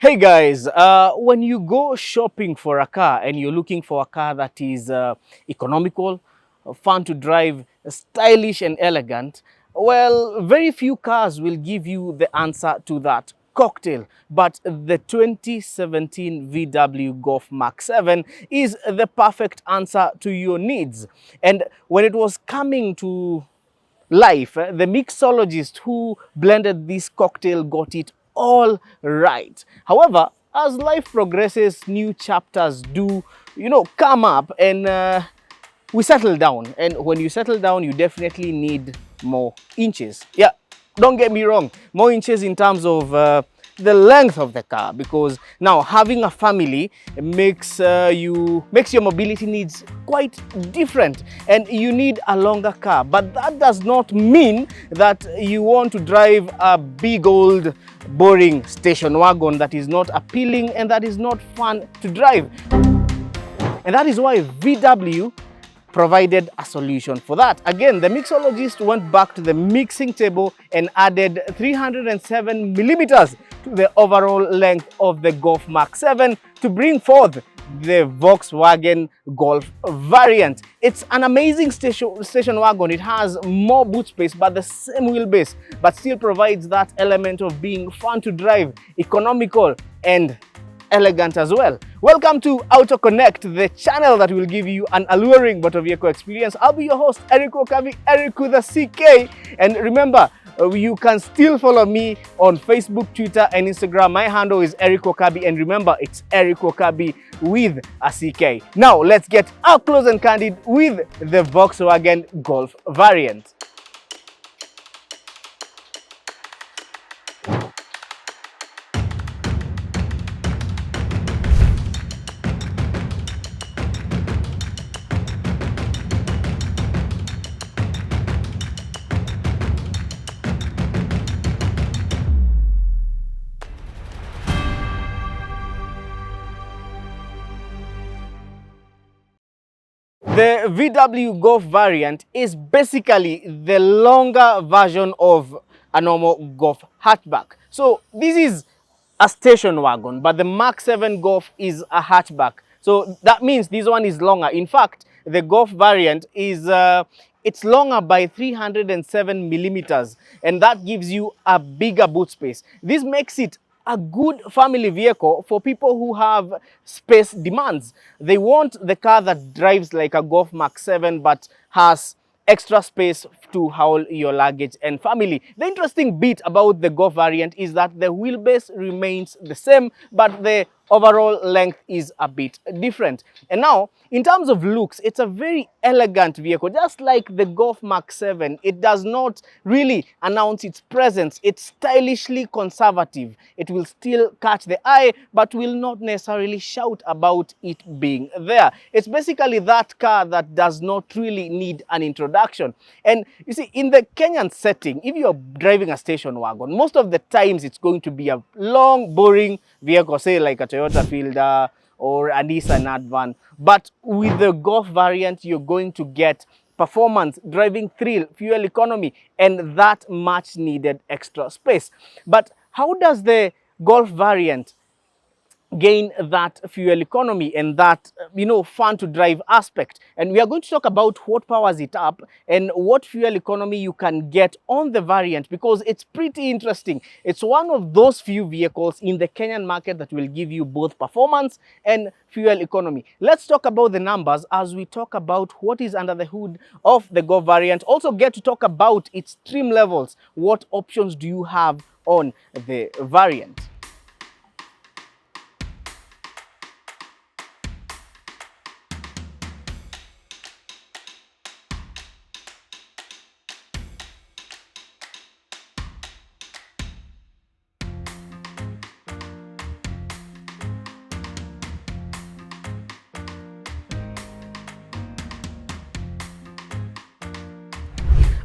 Hey guys, when you go shopping for a car and you're looking for a car that is economical, fun to drive, stylish and elegant, well, very few cars will give you the answer to that cocktail. But the 2017 VW Golf Mark 7 is the perfect answer to your needs. And when it was coming to life, the mixologist who blended this cocktail got it all right. However, as life progresses, new chapters do, come up and we settle down. And when you settle down, you definitely need more inches. Yeah, don't get me wrong, more inches in terms of the length of the car, because now having a family makes your mobility needs quite different, and you need a longer car. But that does not mean that you want to drive a big old boring station wagon that is not appealing and that is not fun to drive. And that is why VW provided a solution for that. Again, the mixologist went back to the mixing table and added 307 millimeters to the overall length of the Golf Mark 7 to bring forth the Volkswagen Golf Variant. It's an amazing station wagon. It has more boot space but the same wheelbase, but still provides that element of being fun to drive, economical and elegant as well. Welcome to Auto Connect, the channel that will give you an alluring motor vehicle experience. I'll be your host, Eric Okabi, Eric with a CK. And remember, you can still follow me on Facebook, Twitter, and Instagram. My handle is Eric Okabi, and remember, it's Eric Okabi with a CK. Now, let's get up close and candid with the Volkswagen Golf Variant. The VW Golf Variant is basically the longer version of a normal Golf hatchback. So this is a station wagon, but the Mark 7 Golf is a hatchback. So that means this one is longer. In fact, the Golf Variant is it's longer by 307 millimeters, and that gives you a bigger boot space. This makes it a good family vehicle for people who have space demands. They want the car that drives like a Golf Mark 7 but has extra space to hold your luggage and family. The interesting bit about the Golf Variant is that the wheelbase remains the same, but the overall length is a bit different. And now, in terms of looks, it's a very elegant vehicle. Just like the Golf Mark 7, it does not really announce its presence. It's stylishly conservative. It will still catch the eye, but will not necessarily shout about it being there. It's basically that car that does not really need an introduction. And you see, in the Kenyan setting, if you're driving a station wagon, most of the times it's going to be a long, boring vehicle, say like a Toyota Fielder or a Nissan Advan. But with the Golf Variant, you're going to get performance, driving thrill, fuel economy, and that much needed extra space. But how does the Golf Variant gain that fuel economy and that fun to drive aspect? And we are going to talk about what powers it up and what fuel economy you can get on the Variant, because it's pretty interesting. It's one of those few vehicles in the Kenyan market that will give you both performance and fuel economy. Let's talk about the numbers as we talk about what is under the hood of the Golf Variant. Also get to talk about its trim levels. What options do you have on the Variant?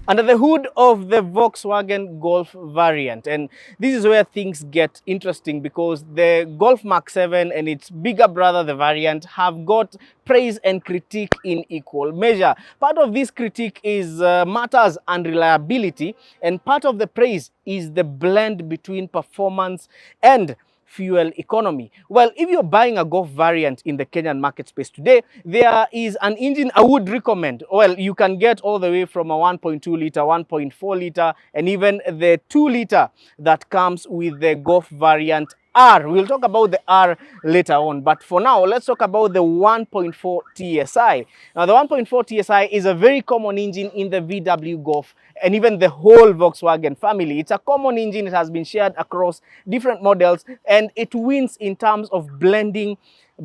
Under the hood of the Volkswagen Golf Variant, and this is where things get interesting, because the Golf Mark 7 and its bigger brother, the Variant, have got praise and critique in equal measure. Part of this critique is matters and reliability, and part of the praise is the blend between performance and fuel economy. Well, if you're buying a Golf Variant in the Kenyan market space today, there is an engine I would recommend. Well, you can get all the way from a 1.2 liter, 1.4 liter, and even the 2 liter that comes with the Golf Variant R. We'll talk about the R later on, but for now, let's talk about the 1.4 TSI. Now, the 1.4 TSI is a very common engine in the VW Golf and even the whole Volkswagen family. It's a common engine. It has been shared across different models, and it wins in terms of blending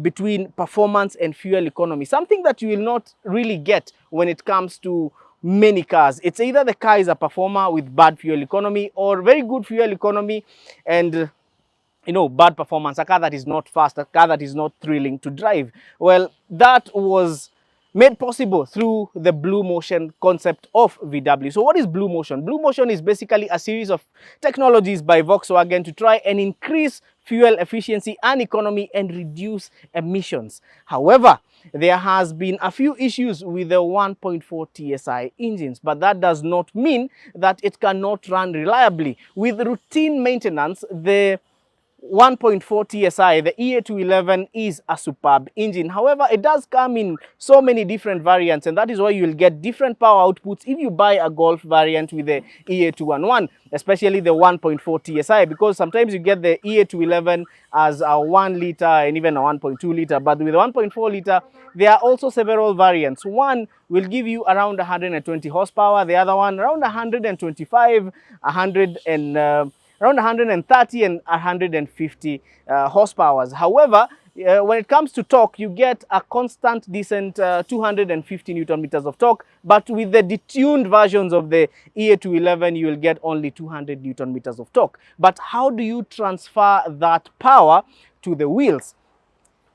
between performance and fuel economy, something that you will not really get when it comes to many cars. It's either the car is a performer with bad fuel economy or very good fuel economy and bad performance, a car that is not fast, a car that is not thrilling to drive. Well, that was made possible through the Blue Motion concept of VW. So what is Blue Motion? Blue Motion is basically a series of technologies by Volkswagen to try and increase fuel efficiency and economy and reduce emissions. However, there has been a few issues with the 1.4 TSI engines, but that does not mean that it cannot run reliably. With routine maintenance, the 1.4 TSI, the EA211, is a superb engine. However, it does come in so many different variants, and that is why you will get different power outputs if you buy a Golf Variant with the EA211, especially the 1.4 TSI, because sometimes you get the EA211 as a 1 liter and even a 1.2 liter, but with 1.4 liter, there are also several variants. One will give you around 120 horsepower, the other one around 125, around 130 and 150 horsepowers. However, when it comes to torque, you get a constant, decent 250 Newton meters of torque, but with the detuned versions of the EA211, you will get only 200 Newton meters of torque. But how do you transfer that power to the wheels?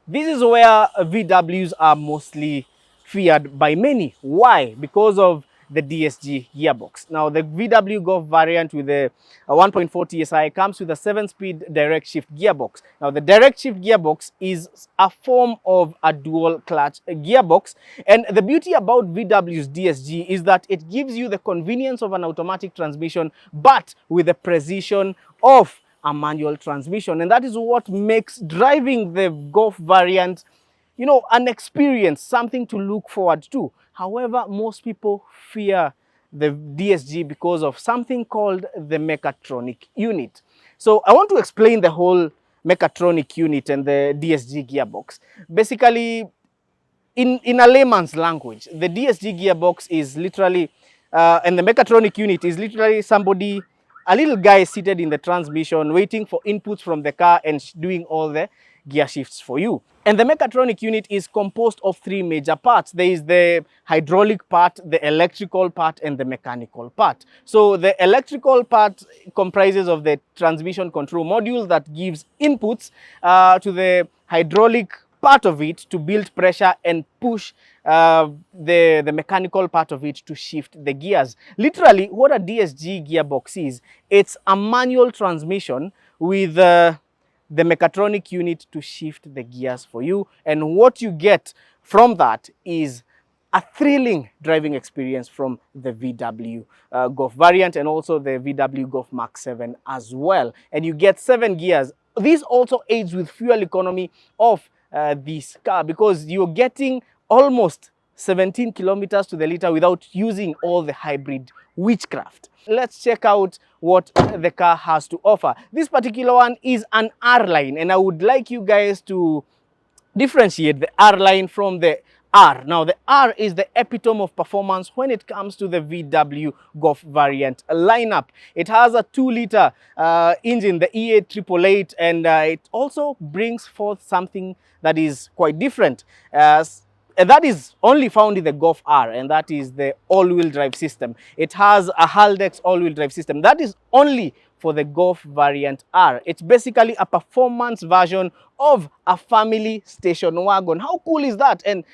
This is where VWs are mostly feared by many. Why? Because of the DSG gearbox. Now, the VW Golf Variant with the 1.4 TSI comes with a 7-speed direct shift gearbox. Now, the direct shift gearbox is a form of a dual clutch gearbox, and the beauty about VW's DSG is that it gives you the convenience of an automatic transmission, but with the precision of a manual transmission, and that is what makes driving the Golf Variant an experience, something to look forward to. However, most people fear the DSG because of something called the mechatronic unit. So I want to explain the whole mechatronic unit and the DSG gearbox. Basically, in a layman's language, the DSG gearbox is literally, and the mechatronic unit is literally a little guy seated in the transmission waiting for inputs from the car and doing all the gear shifts for you. And the mechatronic unit is composed of 3 major parts. There is the hydraulic part, the electrical part, and the mechanical part. So the electrical part comprises of the transmission control module that gives inputs to the hydraulic part of it to build pressure and push the mechanical part of it to shift the gears. Literally, what a DSG gearbox is, it's a manual transmission with the mechatronic unit to shift the gears for you, and what you get from that is a thrilling driving experience from the VW Golf Variant and also the VW Golf Mark 7 as well. And you get 7 gears. This also aids with fuel economy of this car because you're getting almost 17 kilometers to the liter without using all the hybrid witchcraft. Let's check out what the car has to offer. This particular one is an R line, and I would like you guys to differentiate the R line from the R. Now, the R is the epitome of performance when it comes to the VW Golf Variant lineup. It has a 2-liter engine, the EA888, and it also brings forth something that is quite different. And that is only found in the Golf R, and that is the all-wheel drive system. It has a Haldex all-wheel drive system. That is only for the Golf Variant R. It's basically a performance version of a family station wagon. How cool is that? And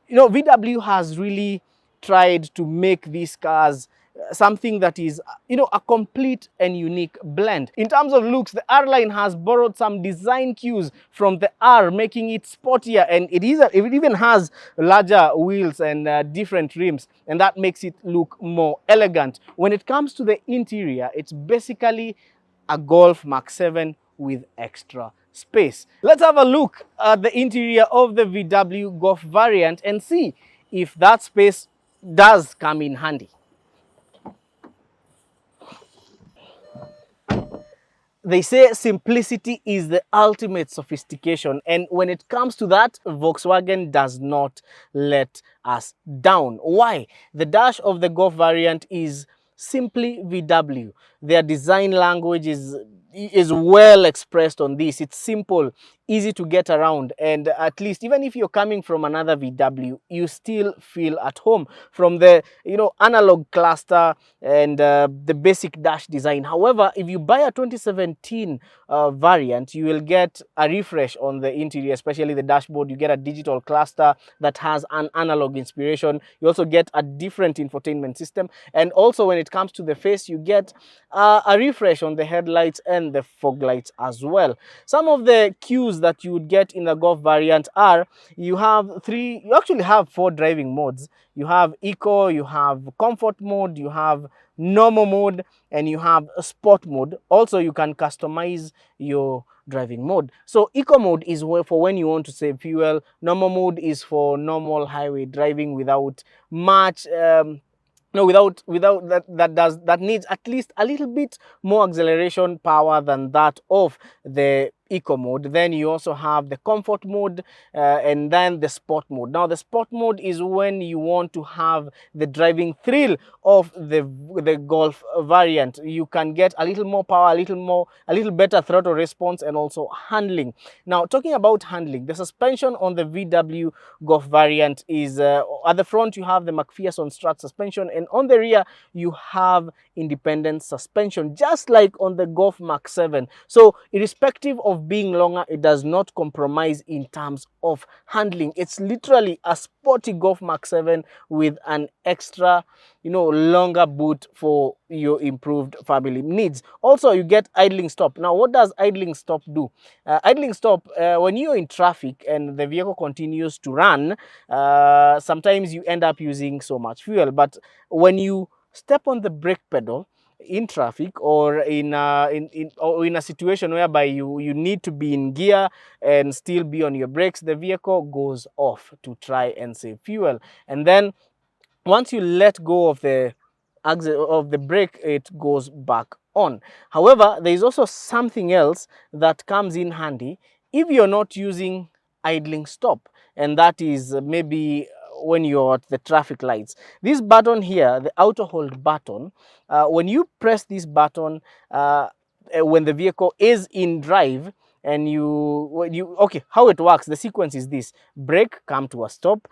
VW has really tried to make these cars something that is, a complete and unique blend. In terms of looks, the R line has borrowed some design cues from the R, making it sportier, and it even has larger wheels and different rims, and that makes it look more elegant. When it comes to the interior, it's basically a Golf Mark 7 with extra space. Let's have a look at the interior of the VW Golf Variant and see if that space does come in handy. They say simplicity is the ultimate sophistication, and when it comes to that, Volkswagen does not let us down. Why? The dash of the Golf Variant is simply VW. Their design language is well expressed on this. It's simple, easy to get around, and at least even if you're coming from another VW, you still feel at home from the analog cluster and the basic dash design. However, if you buy a 2017 variant, you will get a refresh on the interior, especially the dashboard. You get a digital cluster that has an analog inspiration. You also get a different infotainment system, and also when it comes to the face, you get a refresh on the headlights and the fog lights as well. Some of the cues that you would get in the Golf Variant are you actually have 4 driving modes. You have Eco, you have Comfort mode, you have Normal mode, and you have Sport mode. Also, you can customize your driving mode. So Eco mode is for when you want to save fuel. Normal mode is for normal highway driving without much that needs at least a little bit more acceleration power than that of the Eco mode. Then you also have the Comfort mode and then the Sport mode. Now the Sport mode is when you want to have the driving thrill of the Golf Variant. You can get a little more power, a little better throttle response, and also handling. Now talking about handling, the suspension on the VW Golf Variant is at the front you have the McPherson strut suspension, and on the rear you have independent suspension, just like on the Golf Mach 7. So irrespective of being longer, it does not compromise in terms of handling. It's literally a sporty Golf Mach 7 with an extra longer boot for your improved family needs. Also, you get idling stop. Now, what does idling stop do? Idling stop, when you're in traffic and the vehicle continues to run, sometimes you end up using so much fuel. But when you step on the brake pedal in traffic, or in a situation whereby you need to be in gear and still be on your brakes, the vehicle goes off to try and save fuel. And then once you let go of the brake, it goes back on. However, there is also something else that comes in handy if you're not using idling stop, and that is maybe when you're at the traffic lights. This button here, the auto hold button, when you press this button when the vehicle is in drive, and okay, how it works, the sequence is this: brake, come to a stop,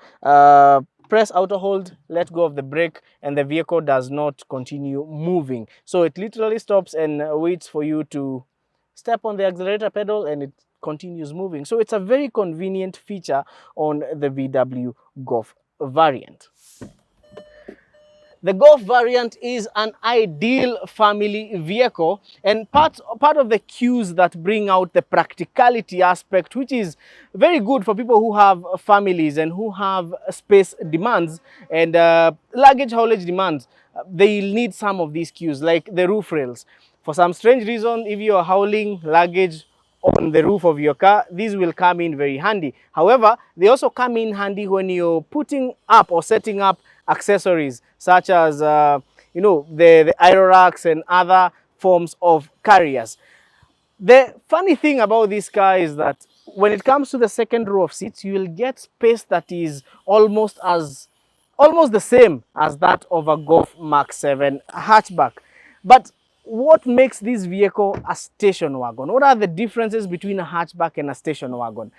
press auto hold, let go of the brake, and the vehicle does not continue moving. So it literally stops and waits for you to step on the accelerator pedal, and it continues moving. So it's a very convenient feature on the VW Golf Variant. The Golf Variant is an ideal family vehicle, and part of the cues that bring out the practicality aspect, which is very good for people who have families and who have space demands and luggage haulage demands. They need some of these cues, like the roof rails. For some strange reason, if you are hauling luggage on the roof of your car, these will come in very handy. However, they also come in handy when you're putting up or setting up accessories such as the aero racks and other forms of carriers. The funny thing about this car is that when it comes to the second row of seats, you will get space that is almost the same as that of a Golf Mach 7 hatchback. But what makes this vehicle a station wagon? What are the differences between a hatchback and a station wagon?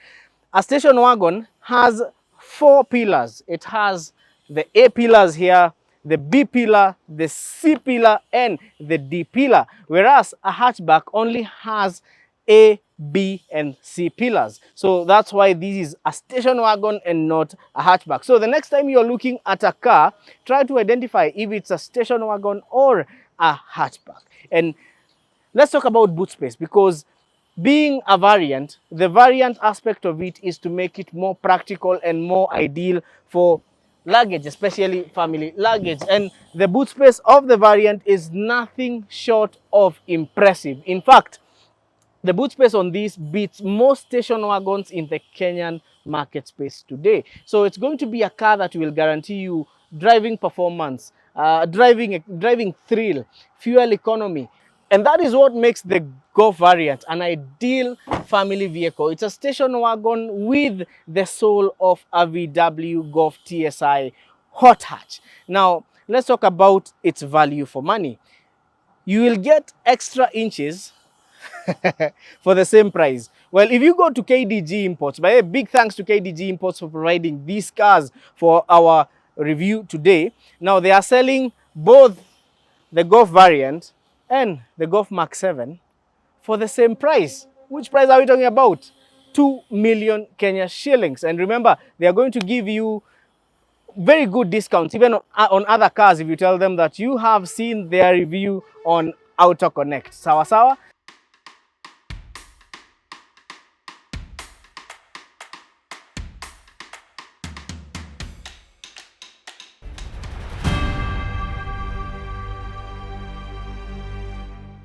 A station wagon has 4 pillars. It has the A pillars here, the B pillar, the C pillar, and the D pillar, whereas a hatchback only has A, B, and C pillars. So that's why this is a station wagon and not a hatchback. So the next time you're looking at a car, try to identify if it's a station wagon or a hatchback. And let's talk about boot space, because being a variant, the variant aspect of it is to make it more practical and more ideal for luggage, especially family luggage. And the boot space of the variant is nothing short of impressive. In fact, The boot space on this beats most station wagons in the Kenyan market space today. So it's going to be a car that will guarantee you driving performance, driving thrill, fuel economy. And that is what makes the Golf Variant an ideal family vehicle. It's a station wagon with the soul of a VW Golf TSI hot hatch. Now, let's talk about its value for money. You will get extra inches for the same price. Well, if you go to KDG Imports, by a big thanks to KDG Imports for providing these cars for our review today. Now, they are selling both the Golf Variant and the Golf Mark 7 for the same price. Which price are we talking about? 2 million Kenya shillings. And remember, they are going to give you very good discounts, even on other cars, if you tell them that you have seen their review on Auto Connect. Sawa sawa.